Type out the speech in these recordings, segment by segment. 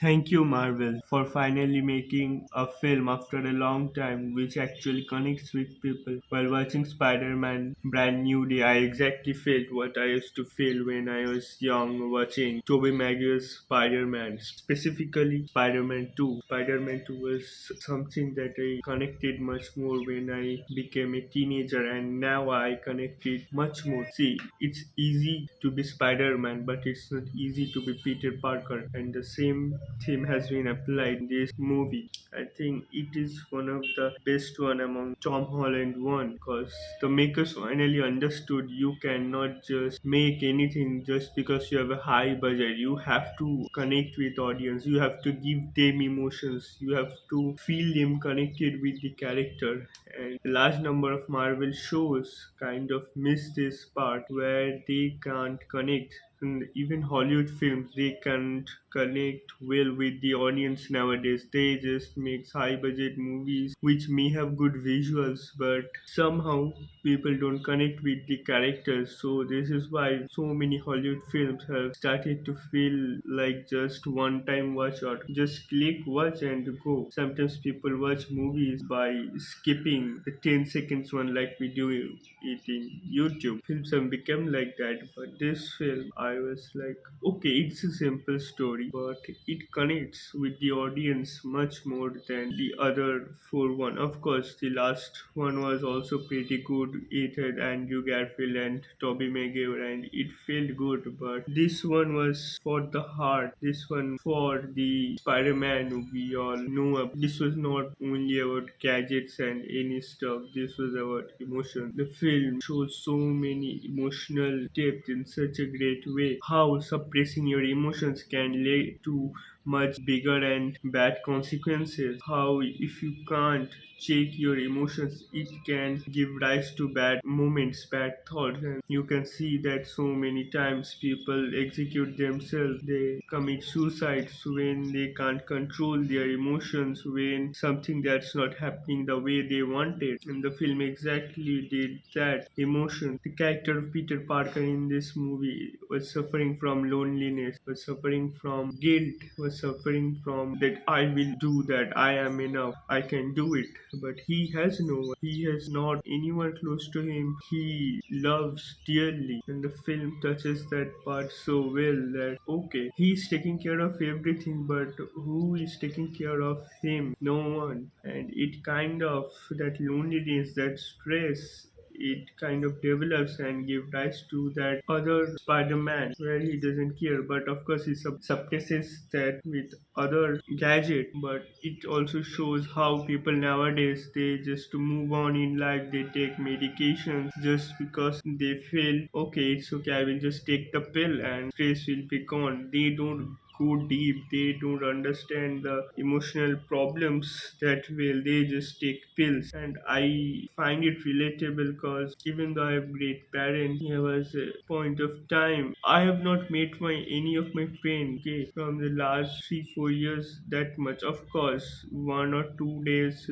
Thank you, Marvel, for finally making a film after a long time which actually connects with people. While watching Spider Man Brand New Day, I exactly felt what I used to feel when I was young watching Tobey Maguire's Spider Man, specifically Spider Man 2. Spider Man 2 was something that I connected much more when I became a teenager, and now I connected much more. See, it's easy to be Spider Man, but it's not easy to be Peter Parker, and the same theme has been applied in this movie. I think it is one of the best one among Tom Holland one because the makers finally understood you cannot just make anything just because you have a high budget. You have to connect with audience. You have to give them emotions. You have to feel them connected with the character. And a large number of Marvel shows kind of miss this part where they can't connect. And even Hollywood films, they can't connect well with the audience nowadays. They just make high budget movies which may have good visuals, but somehow people don't connect with the characters. So this is why so many Hollywood films have started to feel like just one time watch or just click watch and go. Sometimes people watch movies by skipping the 10 seconds one like we do it in YouTube. Films have become like that, but this film I was like, okay, it's a simple story, but it connects with the audience much more than the other four one. Of course, the last one was also pretty good. It had Andrew Garfield and Tobey Maguire, and it felt good. But this one was for the heart. This one for the Spider-Man we all know. This was not only about gadgets and any stuff. This was about emotion. The film shows so many emotional depth in such a great way. How suppressing your emotions can lead to much bigger and bad consequences. How if you can't check your emotions, it can give rise to bad moments, bad thoughts, and you can see that so many times people execute themselves. They commit suicides when they can't control their emotions, when something that's not happening the way they wanted. And the film exactly did that. Emotion. The character of Peter Parker in this movie was suffering from loneliness, was suffering from guilt, was suffering from that I will do that, I am enough, I can do it. But he has no one. He has not anyone close to him. He loves dearly. And the film touches that part so well that okay, he's taking care of everything, but who is taking care of him? No one. And it kind of that loneliness, that stress, it kind of develops and gives rise to that other Spider-Man where he doesn't care, but of course he suppresses that with other gadget. But it also shows how people nowadays, they just to move on in life, they take medications just because they feel okay, it's okay, I will just take the pill and stress will be gone. They don't go deep. They don't understand the emotional problems that well. They just take pills, and I find it relatable because even though I have great parents, there was a point of time I have not met my any of my friends. Okay, from the last 3 4 years that much. Of course, 1 or 2 days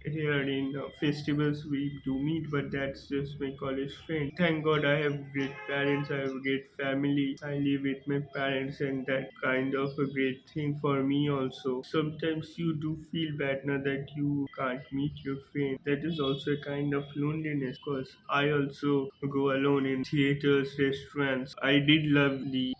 here in festivals we do meet, but that's just my college friend. Thank God I have great parents, I have a great family, I live with my parents, and that kind of a great thing for me also. Sometimes you do feel bad now that you can't meet your friend. That is also a kind of loneliness because I also go alone in theaters, restaurants. I did love the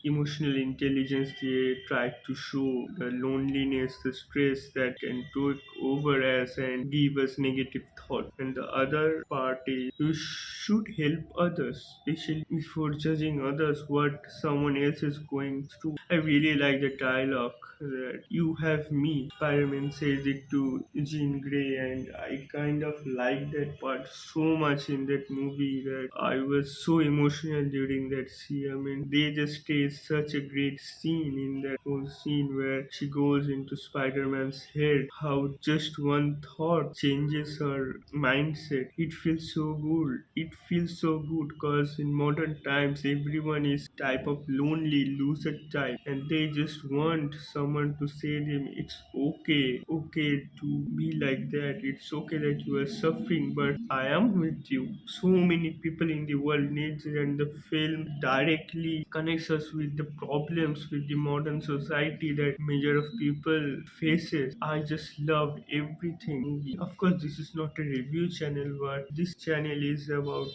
emotional intelligence they tried to show, the loneliness, the stress that can take over us and give us negative thoughts. And the other part is you should help others, especially before judging others what someone else is going through. I really like the dialogue that you have me. Spider-Man says it to Jean Grey, and I kind of like that part so much in that movie that I was so emotional during that scene. I mean, they just staged such a great scene in that whole scene where she goes into Spider-Man's head. How just one thought thought changes her mindset. It feels so good. It feels so good because in modern times everyone is type of lonely loser type, and they just want someone to say them it's okay, okay to be like that. It's okay that you are suffering, but I am with you. So many people in the world needs it, and the film directly connects us with the problems with the modern society that major of people faces. I just loved everything. Of course, this is not a review channel, but this channel is about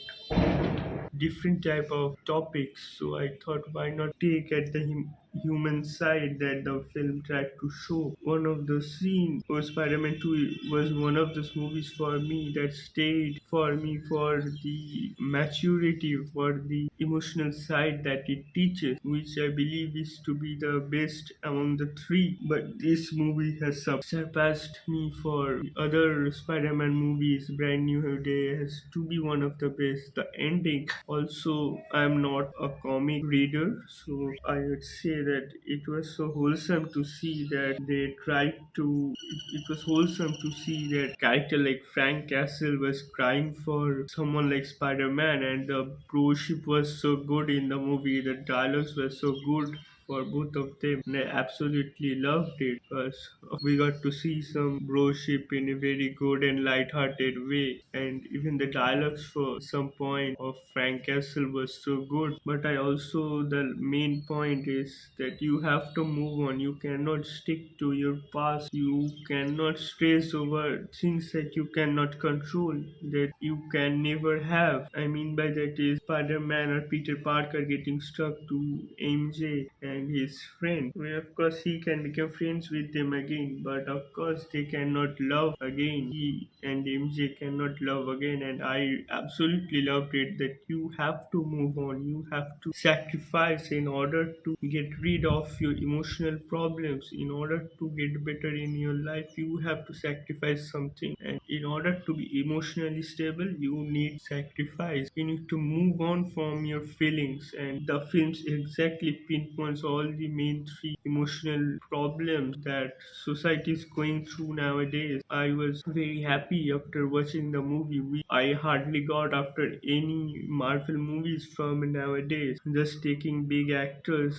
different type of topics. So I thought, why not take at the human side that the film tried to show. One of the scenes for Spider-Man 2 was one of those movies for me that stayed for me for the maturity, for the emotional side that it teaches, which I believe is to be the best among the three. But this movie has surpassed me for other Spider-Man movies. Brand New Day has to be one of the best. The ending. Also, I'm not a comic reader, so I would say that it was so wholesome to see that they tried to. It was wholesome to see that character like Frank Castle was crying for someone like Spider-Man, and the broship was so good in the movie. The dialogues were so good for both of them, and I absolutely loved it because we got to see some broship in a very good and light-hearted way, and even the dialogues for some point of Frank Castle was so good. But I also the main point is that you have to move on. You cannot stick to your past. You cannot stress over things that you cannot control, that you can never have. I mean by that is Spider-Man or Peter Parker getting stuck to MJ and his friend. Well, of course, he can become friends with them again, but of course, they cannot love again. He and MJ cannot love again, and I absolutely loved it that you have to move on. You have to sacrifice in order to get rid of your emotional problems. In order to get better in your life, you have to sacrifice something, and in order to be emotionally stable, you need sacrifice. You need to move on from your feelings, and the films exactly pinpoints all the main three emotional problems that society is going through nowadays. I was very happy after watching the movie. I hardly got after any Marvel movies from nowadays. Just taking big actors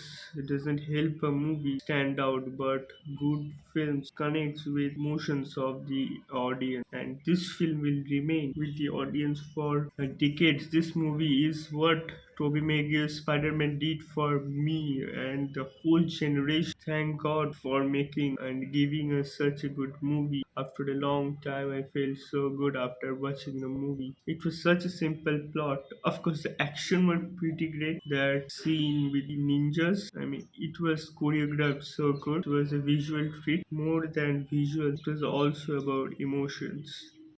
doesn't help a movie stand out, but good films connects with emotions of the audience, and this film will remain with the audience for decades. This movie is what Tobey Maguire's Spider-Man did for me and the whole generation. Thank God for making and giving us such a good movie. After a long time, I felt so good after watching the movie. It was such a simple plot. Of course, the action was pretty great. That scene with the ninjas, I mean, it was choreographed so good. It was a visual treat. More than visual, it was also about emotions.